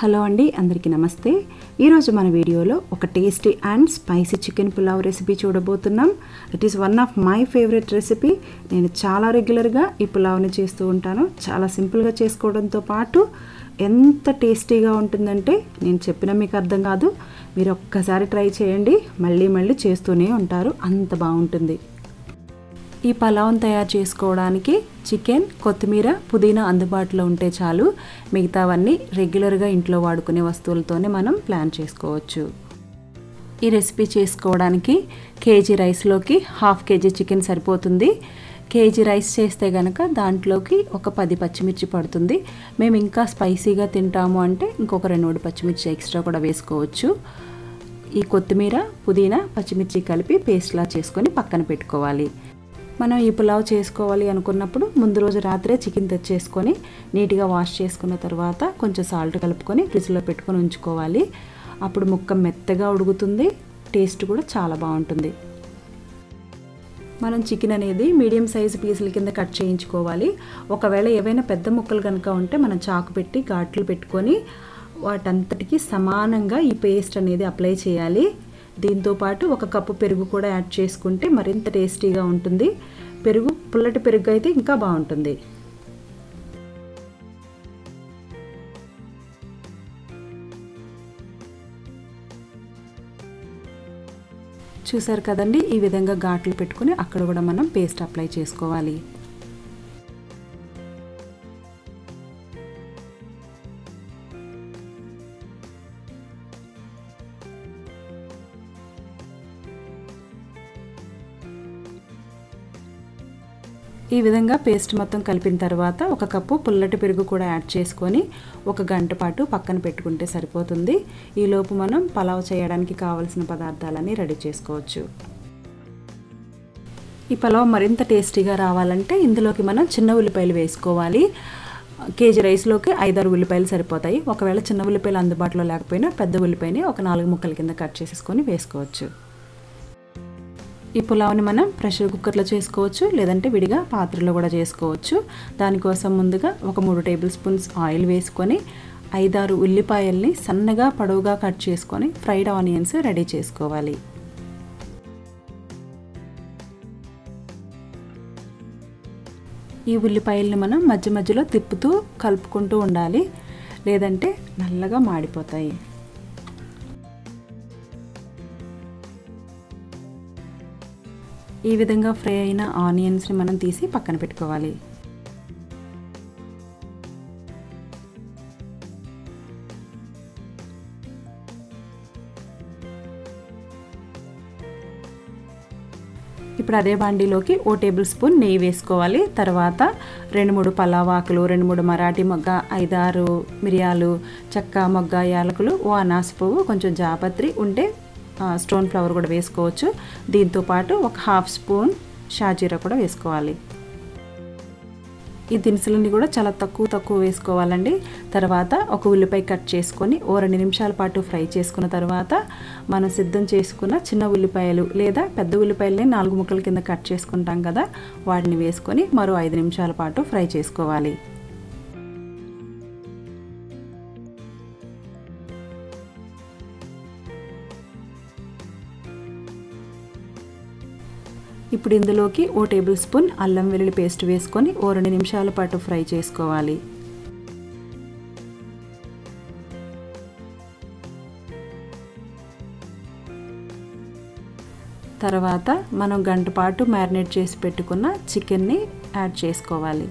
Hello అండి, అందరికీ నమస్తే. ఈరోజు మన వీడియోలో ఒక tasty and spicy chicken pulao recipe చూడబోతున్నాం. It is one of my favourite recipe. నేను చాలా రెగ్యులర్గా ఈ పులావ్ని చేస్తూ ఉంటాను. చాలా సింపుల్గా చేసుకోవడంతో పాటు ఎంత టేస్టీగా ఉంటుందంటే నేను చెప్పినా మీకు అర్థం కాదు. మీరు ఒక్కసారి ట్రై చేయండి, మళ్ళీ మళ్ళీ చేస్తూనే ఉంటారు, అంత బాగుంటుంది. ఈ పులావ్ని తయారు చేసుకోవడానికి చికెన్, కొత్తిమీర, పుదీనా అందుబాటులో ఉంటే చాలు. మిగతావన్నీ రెగ్యులర్గా ఇంట్లో వాడుకునే వస్తువులతోనే మనం ప్లాన్ చేసుకోవచ్చు. ఈ రెసిపీ చేసుకోవడానికి కేజీ రైస్లోకి హాఫ్ కేజీ చికెన్ సరిపోతుంది. కేజీ రైస్ చేస్తే కనుక దాంట్లోకి ఒక 10 పచ్చిమిర్చి పడుతుంది. మేము ఇంకా స్పైసీగా తింటాము అంటే ఇంకొక 2-3 పచ్చిమిర్చి ఎక్స్ట్రా కూడా వేసుకోవచ్చు. ఈ కొత్తిమీర, పుదీనా, పచ్చిమిర్చి కలిపి పేస్ట్లా చేసుకొని పక్కన పెట్టుకోవాలి. మనం ఈ పులావ్ చేసుకోవాలి అనుకున్నప్పుడు ముందు రోజు రాత్రే చికెన్ తెచ్చేసుకొని నీట్గా వాష్ చేసుకున్న తర్వాత కొంచెం సాల్ట్ కలుపుకొని ఫ్రిడ్జ్లో పెట్టుకొని ఉంచుకోవాలి. అప్పుడు ముక్క మెత్తగా ఉడుకుతుంది, టేస్ట్ కూడా చాలా బాగుంటుంది. మనం చికెన్ అనేది మీడియం సైజు పీసుల కింద కట్ చేయించుకోవాలి. ఒకవేళ ఏవైనా పెద్ద ముక్కలు కనుక ఉంటే మనం చాకు పెట్టి ఘాట్లు పెట్టుకొని వాటంతటికి సమానంగా ఈ పేస్ట్ అనేది అప్లై చేయాలి. దీంతోపాటు 1 కప్పు పెరుగు కూడా యాడ్ చేసుకుంటే మరింత టేస్టీగా ఉంటుంది. పెరుగు పుల్లటి పెరుగు అయితే ఇంకా బాగుంటుంది. చూసారు కదండి, ఈ విధంగా ఘాట్లు పెట్టుకుని అక్కడ కూడా మనం పేస్ట్ అప్లై చేసుకోవాలి. ఈ విధంగా పేస్ట్ మొత్తం కలిపిన తర్వాత 1 కప్పు పుల్లటి పెరుగు కూడా యాడ్ చేసుకొని 1 గంట పాటు పక్కన పెట్టుకుంటే సరిపోతుంది. ఈలోపు మనం పులావ్ చేయడానికి కావలసిన పదార్థాలన్నీ రెడీ చేసుకోవచ్చు. ఈ పులావ్ మరింత టేస్టీగా రావాలంటే ఇందులోకి మనం చిన్న ఉల్లిపాయలు వేసుకోవాలి. కేజీ రైస్లోకి 5-6 ఉల్లిపాయలు సరిపోతాయి. ఒకవేళ చిన్న ఉల్లిపాయలు అందుబాటులో లేకపోయినా పెద్ద ఉల్లిపాయని ఒక 4 ముక్కల కింద కట్ చేసేసుకొని వేసుకోవచ్చు. ఈ పులావ్ని మనం ప్రెషర్ కుక్కర్లో చేసుకోవచ్చు, లేదంటే విడిగా పాత్రలో కూడా చేసుకోవచ్చు. దానికోసం ముందుగా ఒక 3 టేబుల్ స్పూన్స్ ఆయిల్ వేసుకొని 5-6 ఉల్లిపాయల్ని సన్నగా పొడవుగా కట్ చేసుకొని ఫ్రైడ్ ఆనియన్స్ రెడీ చేసుకోవాలి. ఈ ఉల్లిపాయల్ని మనం మధ్య మధ్యలో తిప్పుతూ కలుపుకుంటూ ఉండాలి, లేదంటే నల్లగా మాడిపోతాయి. ఈ విధంగా ఫ్రై అయిన ఆనియన్స్ని మనం తీసి పక్కన పెట్టుకోవాలి. ఇప్పుడు అదే బాండీలోకి 1 టేబుల్ స్పూన్ నెయ్యి వేసుకోవాలి. తర్వాత 2-3 పలావ్ ఆకులు, 2-3 మరాఠీ మొగ్గ, 5-6 మిరియాలు, చెక్క, మొగ్గ, యాలకులు, ఓ అనాస పువ్వు, కొంచెం జాపత్రి ఉంటే స్టోన్ ఫ్లవర్ కూడా వేసుకోవచ్చు. దీంతోపాటు 1/2 స్పూన్ షాజీరా కూడా వేసుకోవాలి. ఈ దినుసులన్నీ కూడా చాలా తక్కువ వేసుకోవాలండి. తర్వాత 1 ఉల్లిపాయ కట్ చేసుకొని 2 నిమిషాల పాటు ఫ్రై చేసుకున్న తర్వాత మనం సిద్ధం చేసుకున్న చిన్న ఉల్లిపాయలు లేదా పెద్ద ఉల్లిపాయలని 4 ముక్కల కింద కట్ చేసుకుంటాం కదా, వాటిని వేసుకొని మరో 5 నిమిషాల పాటు ఫ్రై చేసుకోవాలి. ఇప్పుడు ఇందులోకి 1 టేబుల్ స్పూన్ అల్లం వెల్లుల్లి పేస్ట్ వేసుకొని 2 నిమిషాల పాటు ఫ్రై చేసుకోవాలి. తర్వాత మనం గంట పాటు మ్యారినేట్ చేసి పెట్టుకున్న చికెన్ని యాడ్ చేసుకోవాలి.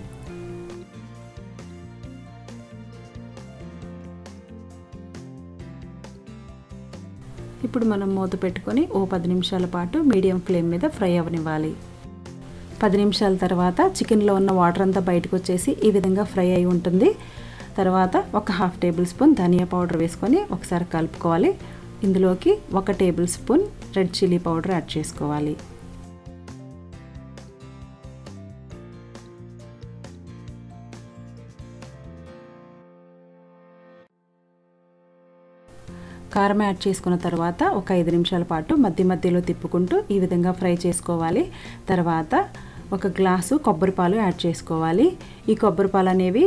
ఇప్పుడు మనం మూత పెట్టుకొని 10 నిమిషాల పాటు మీడియం ఫ్లేమ్ మీద ఫ్రై అవ్వనివ్వాలి. 10 నిమిషాల తర్వాత చికెన్లో ఉన్న వాటర్ అంతా బయటకు వచ్చేసి ఈ విధంగా ఫ్రై అయి ఉంటుంది. తర్వాత 1/2 టేబుల్ స్పూన్ ధనియా పౌడర్ వేసుకొని ఒకసారి కలుపుకోవాలి. ఇందులోకి 1 table spoon red chilli powder add చేసుకోవాలి. కారం యాడ్ చేసుకున్న తర్వాత ఒక 5 నిమిషాల పాటు మధ్య మధ్యలో తిప్పుకుంటూ ఈ విధంగా ఫ్రై చేసుకోవాలి. తర్వాత 1 గ్లాసు కొబ్బరి పాలు యాడ్ చేసుకోవాలి. ఈ కొబ్బరి పాలు అనేవి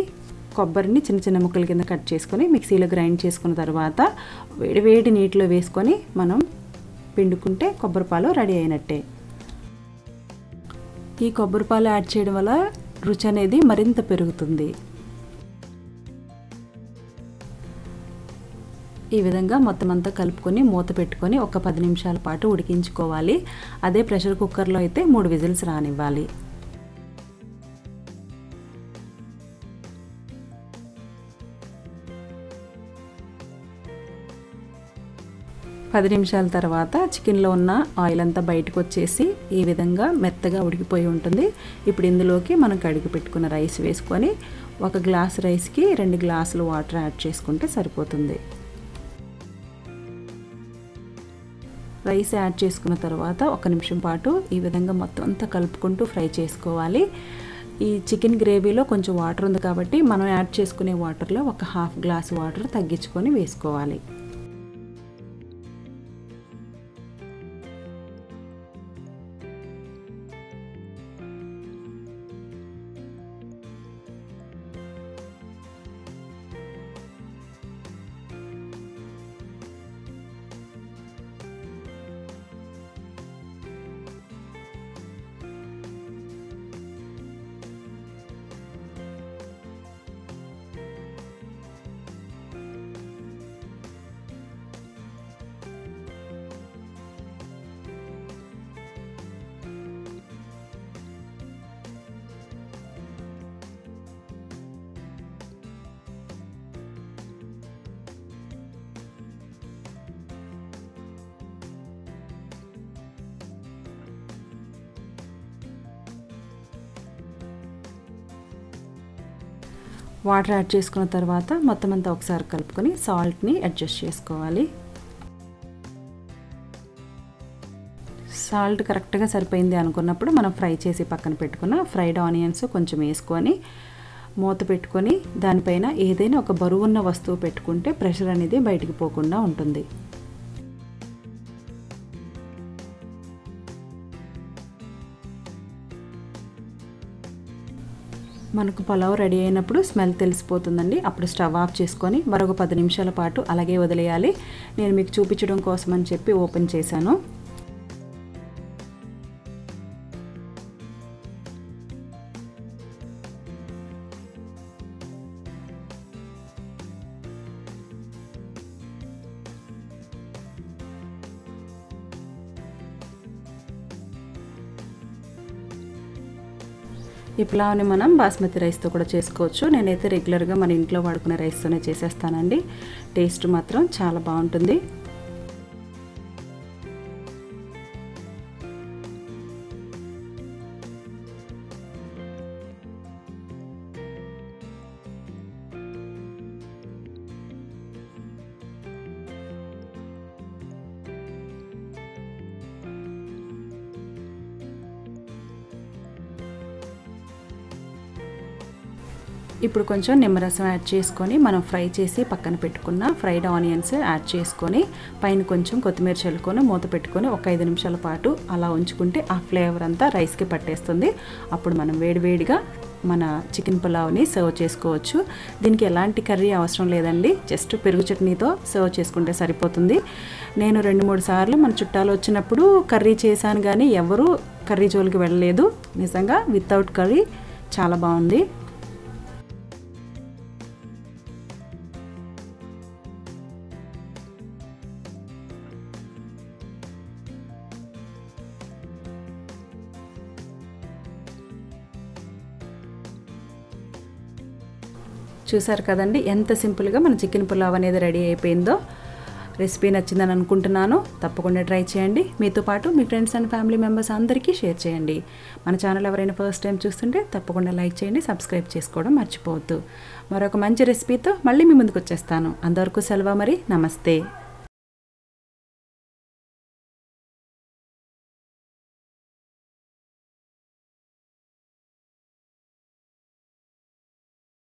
కొబ్బరిని చిన్న చిన్న ముక్కల కింద కట్ చేసుకొని మిక్సీలో గ్రైండ్ చేసుకున్న తర్వాత వేడి నీటిలో వేసుకొని మనం పిండుకుంటే కొబ్బరి పాలు రెడీ అయినట్టే. ఈ కొబ్బరి పాలు యాడ్ చేయడం వల్ల రుచి అనేది మరింత పెరుగుతుంది. ఈ విధంగా మొత్తం అంతా కలుపుకొని మూత పెట్టుకొని ఒక 10 నిమిషాల పాటు ఉడికించుకోవాలి. అదే ప్రెషర్ కుక్కర్లో అయితే 3 విజిల్స్ రానివ్వాలి. పది నిమిషాల తర్వాత చికెన్లో ఉన్న ఆయిల్ అంతా బయటకు వచ్చేసి ఈ విధంగా మెత్తగా ఉడికిపోయి ఉంటుంది. ఇప్పుడు ఇందులోకి మనం కడిగి పెట్టుకున్న రైస్ వేసుకొని 1 గ్లాస్ రైస్కి 2 గ్లాసులు వాటర్ యాడ్ చేసుకుంటే సరిపోతుంది. రైస్ యాడ్ చేసుకున్న తర్వాత 1 నిమిషం పాటు ఈ విధంగా మొత్తం అంతా కలుపుకుంటూ ఫ్రై చేసుకోవాలి. ఈ చికెన్ గ్రేవీలో కొంచెం వాటర్ ఉంది కాబట్టి మనం యాడ్ చేసుకునే వాటర్లో 1/2 గ్లాస్ వాటర్ తగ్గించుకొని వేసుకోవాలి. వాటర్ యాడ్ చేసుకున్న తర్వాత మొత్తం అంతా ఒకసారి కలుపుకొని సాల్ట్ని అడ్జస్ట్ చేసుకోవాలి. సాల్ట్ కరెక్ట్గా సరిపోయింది అనుకున్నప్పుడు మనం ఫ్రై చేసి పక్కన పెట్టుకున్న ఫ్రైడ్ ఆనియన్స్ కొంచెం వేసుకొని మూత పెట్టుకొని దానిపైన ఏదైనా ఒక బరువున్న వస్తువు పెట్టుకుంటే ప్రెషర్ అనేది బయటికి పోకుండా ఉంటుంది. మనకు పులావ్ రెడీ అయినప్పుడు స్మెల్ తెలిసిపోతుందండి. అప్పుడు స్టవ్ ఆఫ్ చేసుకొని మరొక 10 నిమిషాల పాటు అలాగే వదిలేయాలి. నేను మీకు చూపించడం కోసం అని చెప్పి ఓపెన్ చేశాను. ఈ పులావ్ని మనం బాస్మతి రైస్తో కూడా చేసుకోవచ్చు. నేనైతే రెగ్యులర్గా మన ఇంట్లో వాడుకునే రైస్తోనే చేసేస్తానండి. టేస్ట్ మాత్రం చాలా బాగుంటుంది. ఇప్పుడు కొంచెం నిమ్మరసం యాడ్ చేసుకొని మనం ఫ్రై చేసి పక్కన పెట్టుకున్న ఫ్రైడ్ ఆనియన్స్ యాడ్ చేసుకొని పైన కొంచెం కొత్తిమీర చల్లుకొని మూత పెట్టుకొని ఒక 5 నిమిషాల పాటు అలా ఉంచుకుంటే ఆ ఫ్లేవర్ అంతా రైస్కి పట్టేస్తుంది. అప్పుడు మనం వేడివేడిగా మన చికెన్ పులావ్ని సర్వ్ చేసుకోవచ్చు. దీనికి ఎలాంటి కర్రీ అవసరం లేదండి. జస్ట్ పెరుగు చట్నీతో సర్వ్ చేసుకుంటే సరిపోతుంది. నేను 2-3 సార్లు మన చుట్టాలు వచ్చినప్పుడు కర్రీ చేశాను కానీ ఎవరు కర్రీ జోలికి వెళ్ళలేదు. నిజంగా వితౌట్ కర్రీ చాలా బాగుంది. చూసారు కదండి ఎంత సింపుల్గా మన చికెన్ పులావ్ అనేది రెడీ అయిపోయిందో. రెసిపీ నచ్చిందని అనుకుంటున్నాను. తప్పకుండా ట్రై చేయండి. మీతో పాటు మీ ఫ్రెండ్స్ అండ్ ఫ్యామిలీ మెంబర్స్ అందరికీ షేర్ చేయండి. మన ఛానల్ ఎవరైనా ఫస్ట్ టైం చూస్తుంటే తప్పకుండా లైక్ చేయండి, సబ్స్క్రైబ్ చేసుకోవడం మర్చిపోవద్దు. మరొక మంచి రెసిపీతో మళ్ళీ మీ ముందుకు వచ్చేస్తాను. అంతవరకు సెలవు మరి. నమస్తే.